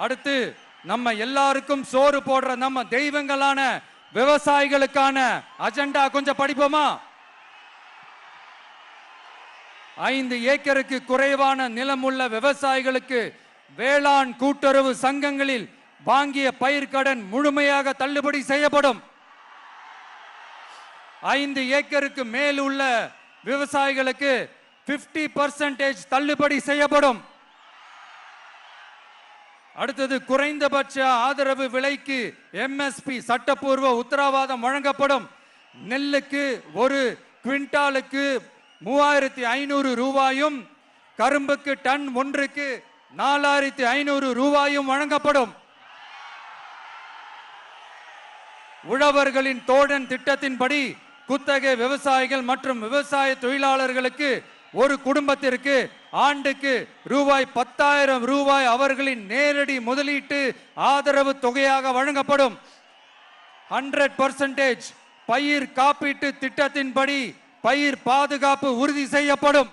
அடுத்து நம்ம எல்லாருக்கும் சோறு போடுற நம்ம தெய்வங்களான விவசாயிகளுக்கான அஜெண்டா கொஞ்சம் படிப்போமா? 5 ஏக்கருக்கு குறைவான நிலமுள்ள விவசாயிகளுக்கு வேளாண் கூட்டுறவு சங்கங்களில் வாங்கிய பயிர்க்கடன் முழுமையாக தள்ளுபடி செய்யப்படும். 5 ஏக்கருக்கு மேல் உள்ள விவசாயிகளுக்கு 50% தள்ளுபடி செய்யப்படும். அடுத்தது குறைந்தபட்ச ஆதரவு விலைக்கு MSP சட்டப்பூர்வ உத்தரவாதம் வழங்கப்படும். நெல்லுக்கு ஒரு குவிண்டாலுக்கு 3500 ரூபாயும் கரும்புக்கு டன் ஒன்றுக்கு 4500 ரூபாயும் வழங்கப்படும். உழவர்களின் தோழன் திட்டத்தின்படி குத்தகை விவசாயிகள் மற்றும் விவசாய தொழிலாளர்களுக்கு ஒரு குடும்பத்திற்கு ஆண்டுக்கு ரூபாய் 10,000 அவர்களின் நேரடி முதலீட்டு ஆதரவு தொகையாக வழங்கப்படும். 100% பயிர் காப்பீட்டு திட்டத்தின்படி பயிர் பாதுகாப்பு உறுதி செய்யப்படும்.